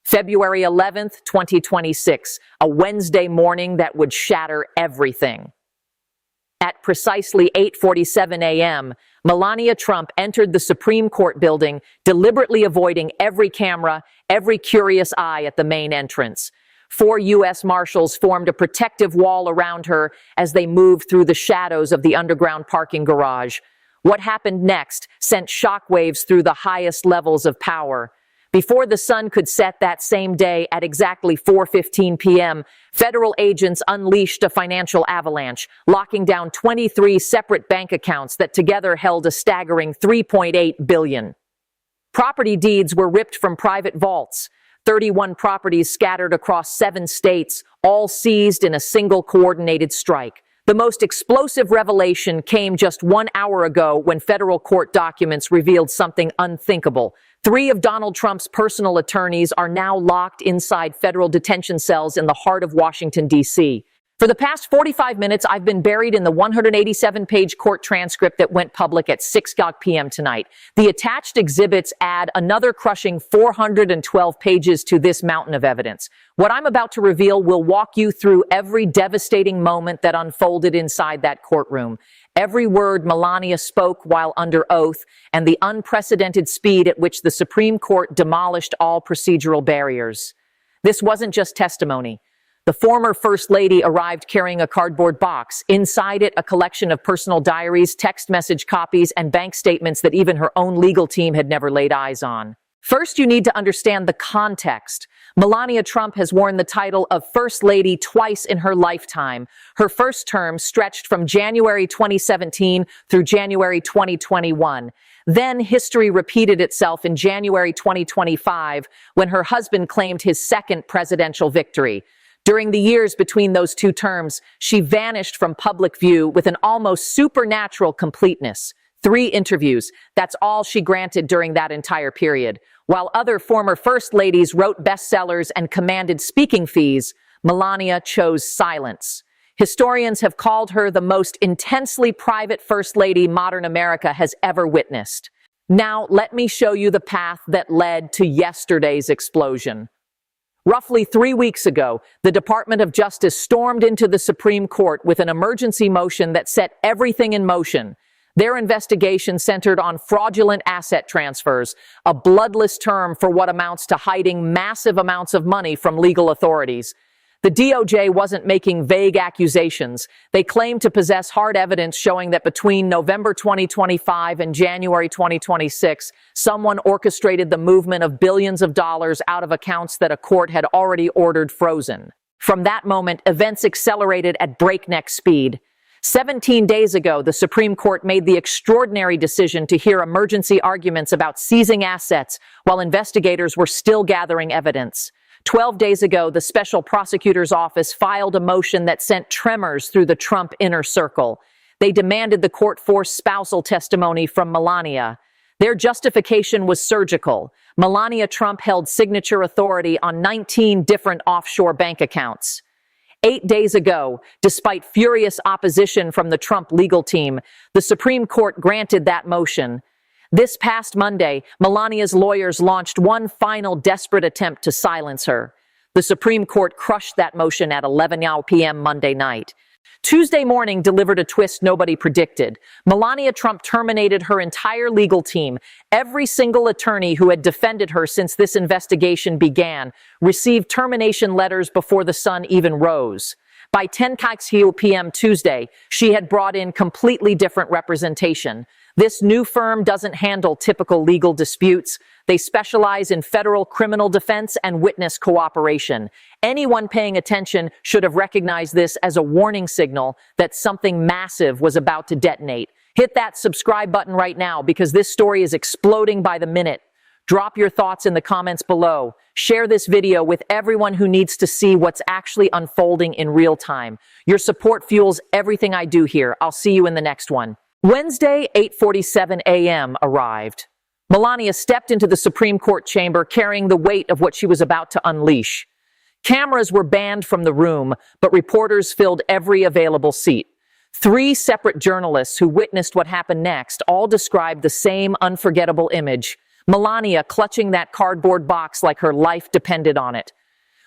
February 11th, 2026, a Wednesday morning that would shatter everything. At precisely 8:47 a.m., Melania Trump entered the Supreme Court building, deliberately avoiding every camera, every curious eye at the main entrance. 4 U.S. Marshals formed a protective wall around her as they moved through the shadows of the underground parking garage. What happened next sent shockwaves through the highest levels of power. Before the sun could set that same day at exactly 4:15 p.m., federal agents unleashed a financial avalanche, locking down 23 separate bank accounts that together held a staggering $3.8 billion. Property deeds were ripped from private vaults. 31 properties scattered across 7 states, all seized in a single coordinated strike. The most explosive revelation came just 1 hour ago when federal court documents revealed something unthinkable. 3 of Donald Trump's personal attorneys are now locked inside federal detention cells in the heart of Washington, D.C. For the past 45 minutes, I've been buried in the 187-page court transcript that went public at 6 p.m. tonight. The attached exhibits add another crushing 412 pages to this mountain of evidence. What I'm about to reveal will walk you through every devastating moment that unfolded inside that courtroom. Every word Melania spoke while under oath, and the unprecedented speed at which the Supreme Court demolished all procedural barriers. This wasn't just testimony. The former First Lady arrived carrying a cardboard box. Inside it, a collection of personal diaries, text message copies, and bank statements that even her own legal team had never laid eyes on. First, you need to understand the context. Melania Trump has worn the title of First Lady twice in her lifetime. Her first term stretched from January 2017 through January 2021. Then history repeated itself in January 2025 when her husband claimed his second presidential victory. During the years between those 2 terms, she vanished from public view with an almost supernatural completeness. 3 interviews, that's all she granted during that entire period. While other former First Ladies wrote bestsellers and commanded speaking fees, Melania chose silence. Historians have called her the most intensely private First Lady modern America has ever witnessed. Now, let me show you the path that led to yesterday's explosion. Roughly 3 weeks ago, the Department of Justice stormed into the Supreme Court with an emergency motion that set everything in motion. Their investigation centered on fraudulent asset transfers, a bloodless term for what amounts to hiding massive amounts of money from legal authorities. The DOJ wasn't making vague accusations. They claimed to possess hard evidence showing that between November 2025 and January 2026, someone orchestrated the movement of billions of dollars out of accounts that a court had already ordered frozen. From that moment, events accelerated at breakneck speed. 17 days ago, the Supreme Court made the extraordinary decision to hear emergency arguments about seizing assets while investigators were still gathering evidence. 12 days ago, the special prosecutor's office filed a motion that sent tremors through the Trump inner circle. They demanded the court force spousal testimony from Melania. Their justification was surgical. Melania Trump held signature authority on 19 different offshore bank accounts. 8 days ago, despite furious opposition from the Trump legal team, the Supreme Court granted that motion. This past Monday, Melania's lawyers launched one final desperate attempt to silence her. The Supreme Court crushed that motion at 11 p.m. Monday night. Tuesday morning delivered a twist nobody predicted. Melania Trump terminated her entire legal team. Every single attorney who had defended her since this investigation began received termination letters before the sun even rose. By 10 p.m. Tuesday, she had brought in completely different representation. This new firm doesn't handle typical legal disputes. They specialize in federal criminal defense and witness cooperation. Anyone paying attention should have recognized this as a warning signal that something massive was about to detonate. Hit that subscribe button right now because this story is exploding by the minute. Drop your thoughts in the comments below. Share this video with everyone who needs to see what's actually unfolding in real time. Your support fuels everything I do here. I'll see you in the next one. Wednesday, 8:47 a.m. arrived. Melania stepped into the Supreme Court chamber carrying the weight of what she was about to unleash. Cameras were banned from the room, but reporters filled every available seat. 3 separate journalists who witnessed what happened next all described the same unforgettable image. Melania clutching that cardboard box like her life depended on it.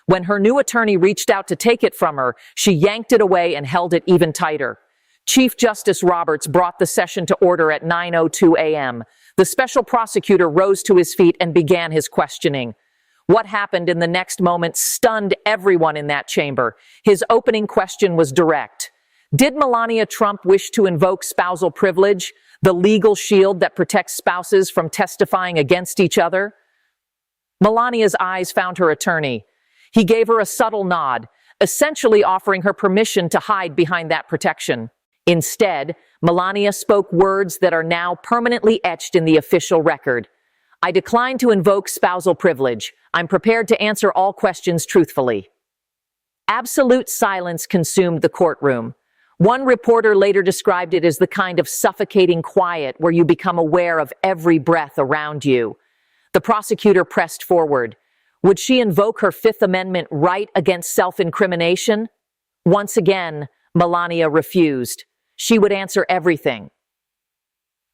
When her new attorney reached out to take it from her, she yanked it away and held it even tighter. Chief Justice Roberts brought the session to order at 9:02 a.m. The special prosecutor rose to his feet and began his questioning. What happened in the next moment stunned everyone in that chamber. His opening question was direct. Did Melania Trump wish to invoke spousal privilege, the legal shield that protects spouses from testifying against each other? Melania's eyes found her attorney. He gave her a subtle nod, essentially offering her permission to hide behind that protection. Instead, Melania spoke words that are now permanently etched in the official record. I decline to invoke spousal privilege. I'm prepared to answer all questions truthfully. Absolute silence consumed the courtroom. One reporter later described it as the kind of suffocating quiet where you become aware of every breath around you. The prosecutor pressed forward. Would she invoke her Fifth Amendment right against self-incrimination? Once again, Melania refused. She would answer everything.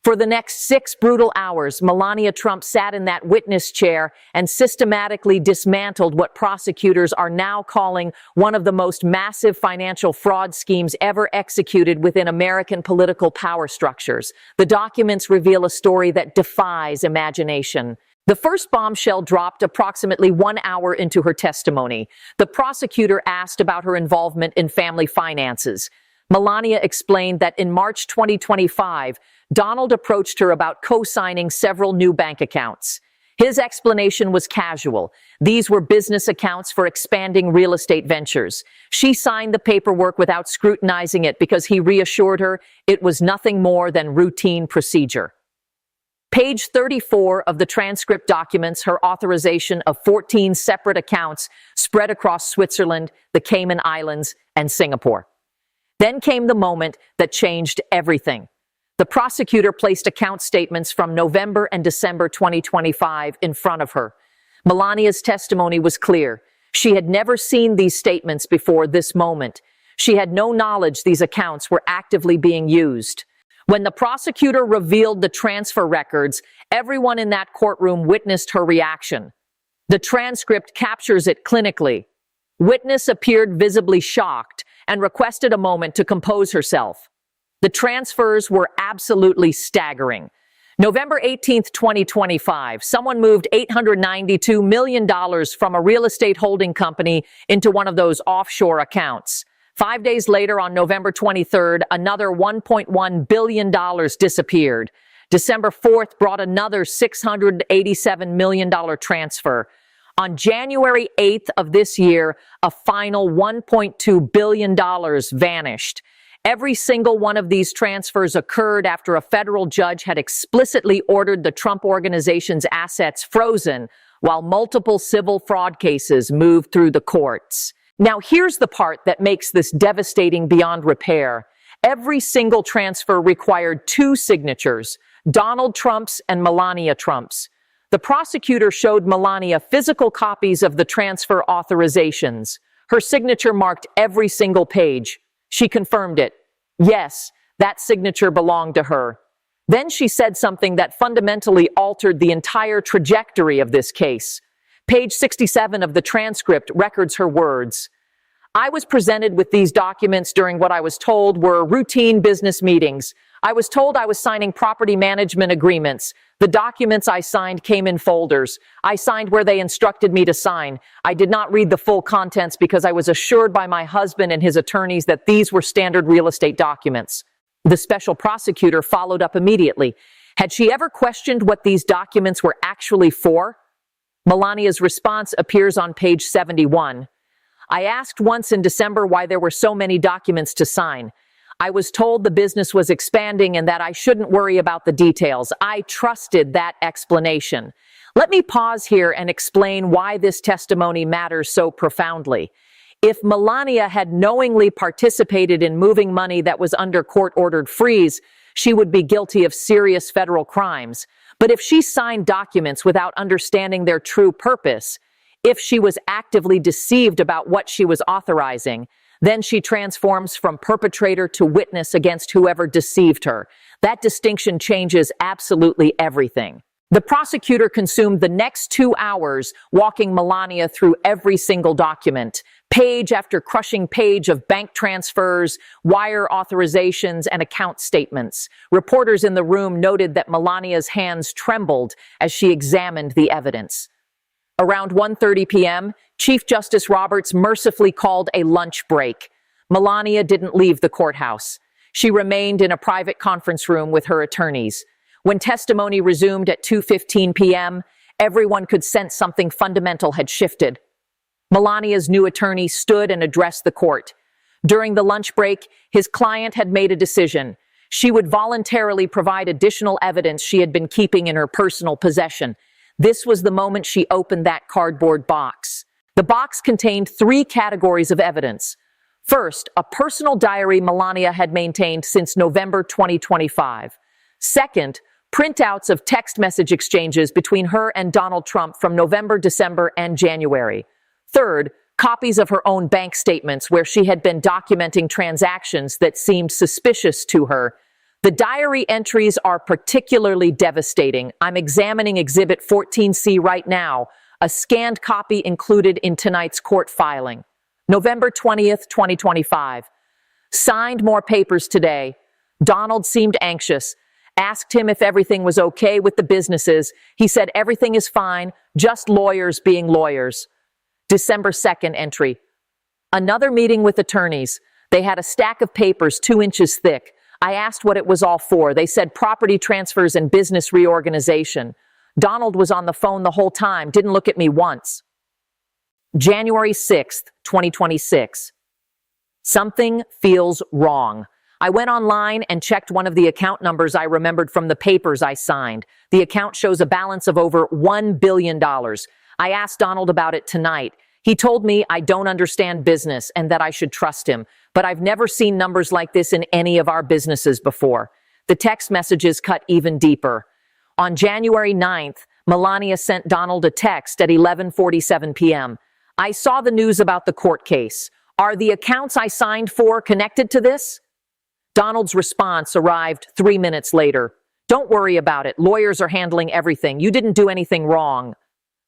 For the next 6 brutal hours, Melania Trump sat in that witness chair and systematically dismantled what prosecutors are now calling one of the most massive financial fraud schemes ever executed within American political power structures. The documents reveal a story that defies imagination. The first bombshell dropped approximately 1 hour into her testimony. The prosecutor asked about her involvement in family finances. Melania explained that in March 2025, Donald approached her about co-signing several new bank accounts. His explanation was casual. These were business accounts for expanding real estate ventures. She signed the paperwork without scrutinizing it because he reassured her it was nothing more than routine procedure. Page 34 of the transcript documents her authorization of 14 separate accounts spread across Switzerland, the Cayman Islands, and Singapore. Then came the moment that changed everything. The prosecutor placed account statements from November and December 2025 in front of her. Melania's testimony was clear. She had never seen these statements before this moment. She had no knowledge these accounts were actively being used. When the prosecutor revealed the transfer records, everyone in that courtroom witnessed her reaction. The transcript captures it clinically. Witness appeared visibly shocked and requested a moment to compose herself. The transfers were absolutely staggering. November 18, 2025, someone moved $892 million from a real estate holding company into one of those offshore accounts. 5 days later, on November 23rd, another $1.1 billion disappeared. December 4th brought another $687 million transfer. On January 8th of this year, a final $1.2 billion vanished. Every single one of these transfers occurred after a federal judge had explicitly ordered the Trump Organization's assets frozen, while multiple civil fraud cases moved through the courts. Now, here's the part that makes this devastating beyond repair. Every single transfer required 2 signatures, Donald Trump's and Melania Trump's. The prosecutor showed Melania physical copies of the transfer authorizations. Her signature marked every single page. She confirmed it. Yes, that signature belonged to her. Then she said something that fundamentally altered the entire trajectory of this case. Page 67 of the transcript records her words. I was presented with these documents during what I was told were routine business meetings. I was told I was signing property management agreements. The documents I signed came in folders. I signed where they instructed me to sign. I did not read the full contents because I was assured by my husband and his attorneys that these were standard real estate documents. The special prosecutor followed up immediately. Had she ever questioned what these documents were actually for? Melania's response appears on page 71. I asked once in December why there were so many documents to sign. I was told the business was expanding and that I shouldn't worry about the details. I trusted that explanation. Let me pause here and explain why this testimony matters so profoundly. If Melania had knowingly participated in moving money that was under court-ordered freeze, she would be guilty of serious federal crimes. But if she signed documents without understanding their true purpose, if she was actively deceived about what she was authorizing, then she transforms from perpetrator to witness against whoever deceived her. That distinction changes absolutely everything. The prosecutor consumed the next 2 hours walking Melania through every single document, page after crushing page of bank transfers, wire authorizations, and account statements. Reporters in the room noted that Melania's hands trembled as she examined the evidence. Around 1:30 p.m., Chief Justice Roberts mercifully called a lunch break. Melania didn't leave the courthouse. She remained in a private conference room with her attorneys. When testimony resumed at 2:15 p.m., everyone could sense something fundamental had shifted. Melania's new attorney stood and addressed the court. During the lunch break, his client had made a decision. She would voluntarily provide additional evidence she had been keeping in her personal possession. This was the moment she opened that cardboard box. The box contained 3 categories of evidence. First, a personal diary Melania had maintained since November 2025. Second, printouts of text message exchanges between her and Donald Trump from November, December, and January. Third, copies of her own bank statements where she had been documenting transactions that seemed suspicious to her. The diary entries are particularly devastating. I'm examining Exhibit 14C right now, a scanned copy included in tonight's court filing. November 20th, 2025. Signed more papers today. Donald seemed anxious. Asked him if everything was okay with the businesses. He said everything is fine, just lawyers being lawyers. December 2nd entry. Another meeting with attorneys. They had a stack of papers 2 inches thick. I asked what it was all for. They said property transfers and business reorganization. Donald was on the phone the whole time, didn't look at me once. January 6th, 2026. Something feels wrong. I went online and checked one of the account numbers I remembered from the papers I signed. The account shows a balance of over $1 billion. I asked Donald about it tonight. He told me I don't understand business and that I should trust him, but I've never seen numbers like this in any of our businesses before. The text messages cut even deeper. On January 9th, Melania sent Donald a text at 11:47 p.m. I saw the news about the court case. Are the accounts I signed for connected to this? Donald's response arrived 3 minutes later. Don't worry about it. Lawyers are handling everything. You didn't do anything wrong.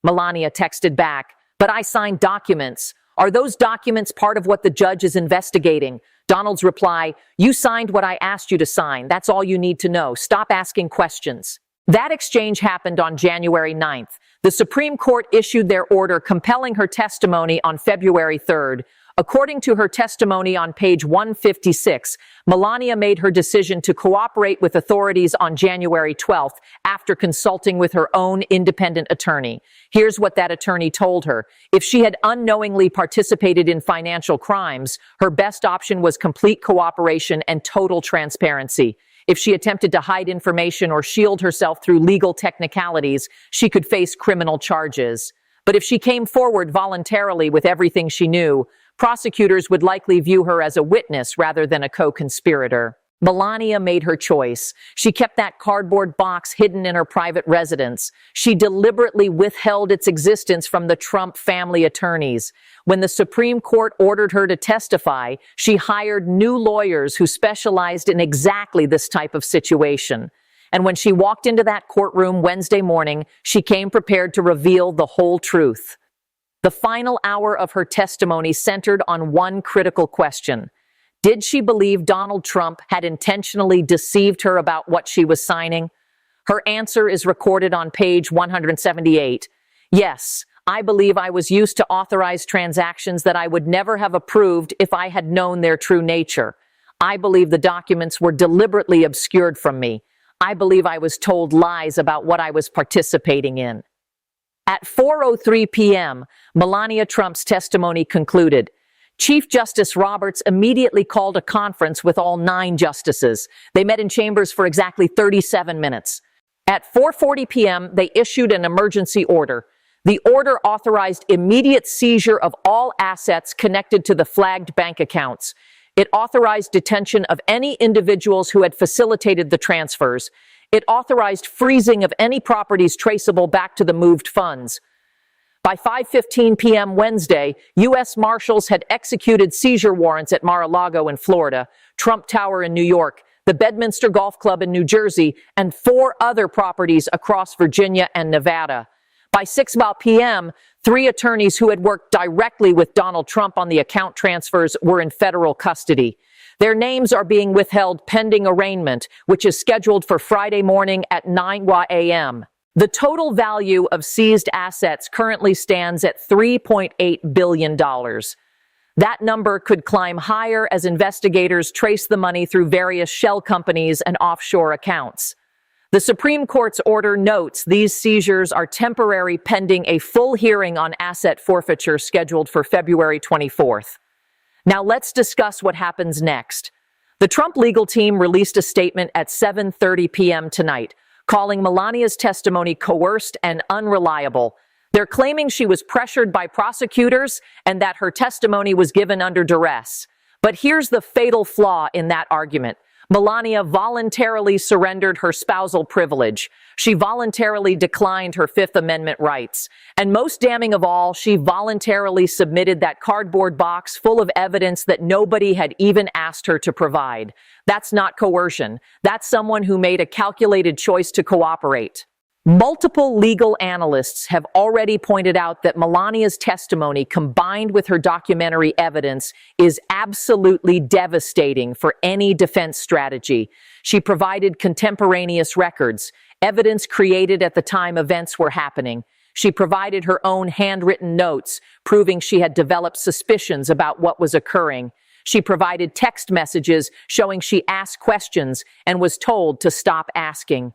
Melania texted back, but I signed documents. Are those documents part of what the judge is investigating? Donald's reply, you signed what I asked you to sign. That's all you need to know. Stop asking questions. That exchange happened on January 9th. The Supreme Court issued their order compelling her testimony on February 3rd. According to her testimony on page 156, Melania made her decision to cooperate with authorities on January 12th after consulting with her own independent attorney. Here's what that attorney told her. If she had unknowingly participated in financial crimes, her best option was complete cooperation and total transparency. If she attempted to hide information or shield herself through legal technicalities, she could face criminal charges. But if she came forward voluntarily with everything she knew, prosecutors would likely view her as a witness rather than a co-conspirator. Melania made her choice. She kept that cardboard box hidden in her private residence. She deliberately withheld its existence from the Trump family attorneys. When the Supreme Court ordered her to testify, she hired new lawyers who specialized in exactly this type of situation. And when she walked into that courtroom Wednesday morning, she came prepared to reveal the whole truth. The final hour of her testimony centered on one critical question. Did she believe Donald Trump had intentionally deceived her about what she was signing? Her answer is recorded on page 178. Yes, I believe I was used to authorize transactions that I would never have approved if I had known their true nature. I believe the documents were deliberately obscured from me. I believe I was told lies about what I was participating in. At 4:03 p.m., Melania Trump's testimony concluded. Chief Justice Roberts immediately called a conference with all 9 justices. They met in chambers for exactly 37 minutes. At 4:40 p.m., they issued an emergency order. The order authorized immediate seizure of all assets connected to the flagged bank accounts. It authorized detention of any individuals who had facilitated the transfers. It authorized freezing of any properties traceable back to the moved funds. By 5:15 p.m. Wednesday, U.S. Marshals had executed seizure warrants at Mar-a-Lago in Florida, Trump Tower in New York, the Bedminster Golf Club in New Jersey, and 4 other properties across Virginia and Nevada. By 6 p.m., 3 attorneys who had worked directly with Donald Trump on the account transfers were in federal custody. Their names are being withheld pending arraignment, which is scheduled for Friday morning at 9 a.m. The total value of seized assets currently stands at $3.8 billion. That number could climb higher as investigators trace the money through various shell companies and offshore accounts. The Supreme Court's order notes these seizures are temporary pending a full hearing on asset forfeiture scheduled for February 24th. Now let's discuss what happens next. The Trump legal team released a statement at 7:30 p.m. tonight, calling Melania's testimony coerced and unreliable. They're claiming she was pressured by prosecutors and that her testimony was given under duress. But here's the fatal flaw in that argument. Melania voluntarily surrendered her spousal privilege. She voluntarily declined her Fifth Amendment rights. And most damning of all, she voluntarily submitted that cardboard box full of evidence that nobody had even asked her to provide. That's not coercion. That's someone who made a calculated choice to cooperate. Multiple legal analysts have already pointed out that Melania's testimony, combined with her documentary evidence, is absolutely devastating for any defense strategy. She provided contemporaneous records, evidence created at the time events were happening. She provided her own handwritten notes, proving she had developed suspicions about what was occurring. She provided text messages showing she asked questions and was told to stop asking.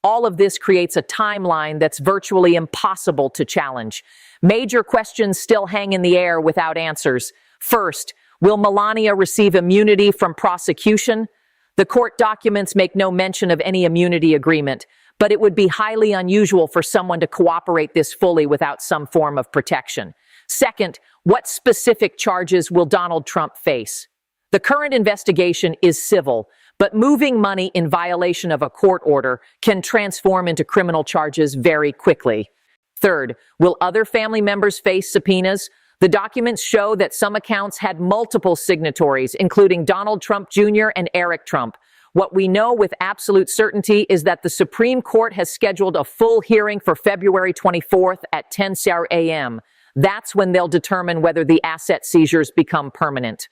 All of this creates a timeline that's virtually impossible to challenge. Major questions still hang in the air without answers. First, will Melania receive immunity from prosecution? The court documents make no mention of any immunity agreement, but it would be highly unusual for someone to cooperate this fully without some form of protection. Second, what specific charges will Donald Trump face? The current investigation is civil, but moving money in violation of a court order can transform into criminal charges very quickly. Third, will other family members face subpoenas? The documents show that some accounts had multiple signatories, including Donald Trump Jr. and Eric Trump. What we know with absolute certainty is that the Supreme Court has scheduled a full hearing for February 24th at 10 a.m. That's when they'll determine whether the asset seizures become permanent.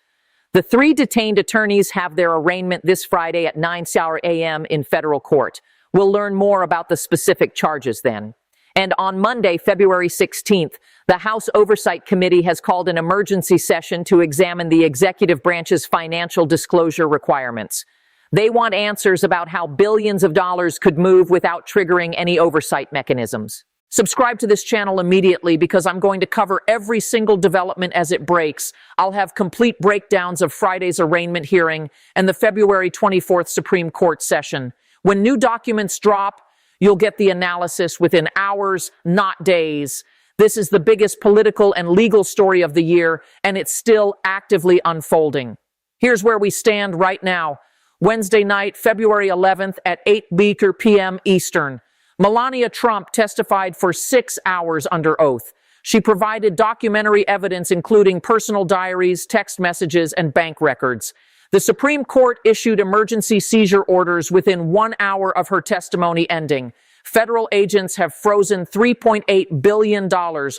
The 3 detained attorneys have their arraignment this Friday at 9 a.m. in federal court. We'll learn more about the specific charges then. And on Monday, February 16th, the House Oversight Committee has called an emergency session to examine the executive branch's financial disclosure requirements. They want answers about how billions of dollars could move without triggering any oversight mechanisms. Subscribe to this channel immediately because I'm going to cover every single development as it breaks. I'll have complete breakdowns of Friday's arraignment hearing and the February 24th Supreme Court session. When new documents drop, you'll get the analysis within hours, not days. This is the biggest political and legal story of the year, and it's still actively unfolding. Here's where we stand right now. Wednesday night, February 11th at 8 p.m. Eastern. Melania Trump testified for 6 hours under oath. She provided documentary evidence including personal diaries, text messages, and bank records. The Supreme Court issued emergency seizure orders within 1 hour of her testimony ending. Federal agents have frozen $3.8 billion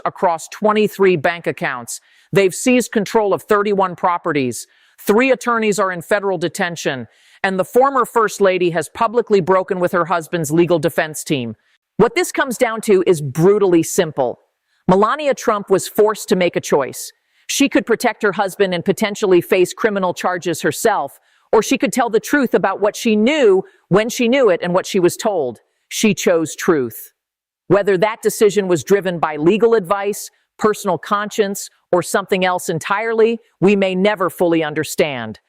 across 23 bank accounts. They've seized control of 31 properties. 3 attorneys are in federal detention, and the former First Lady has publicly broken with her husband's legal defense team. What this comes down to is brutally simple. Melania Trump was forced to make a choice. She could protect her husband and potentially face criminal charges herself, or she could tell the truth about what she knew when she knew it and what she was told. She chose truth. Whether that decision was driven by legal advice, personal conscience, or something else entirely, we may never fully understand.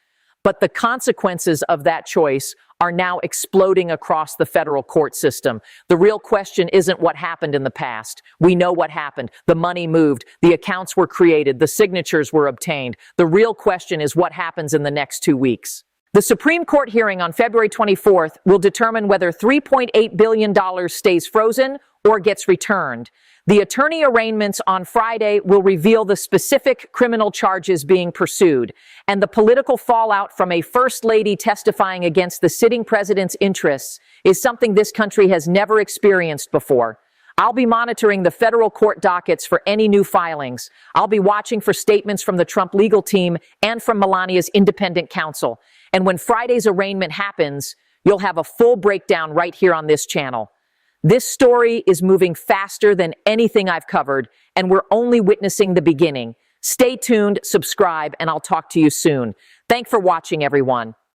But the consequences of that choice are now exploding across the federal court system. The real question isn't what happened in the past. We know what happened. The money moved, the accounts were created, the signatures were obtained. The real question is what happens in the next 2 weeks. The Supreme Court hearing on February 24th will determine whether $3.8 billion stays frozen or gets returned. The attorney arraignments on Friday will reveal the specific criminal charges being pursued, and the political fallout from a first lady testifying against the sitting president's interests is something this country has never experienced before. I'll be monitoring the federal court dockets for any new filings. I'll be watching for statements from the Trump legal team and from Melania's independent counsel. And when Friday's arraignment happens, you'll have a full breakdown right here on this channel. This story is moving faster than anything I've covered, and we're only witnessing the beginning. Stay tuned, subscribe, and I'll talk to you soon. Thanks for watching, everyone.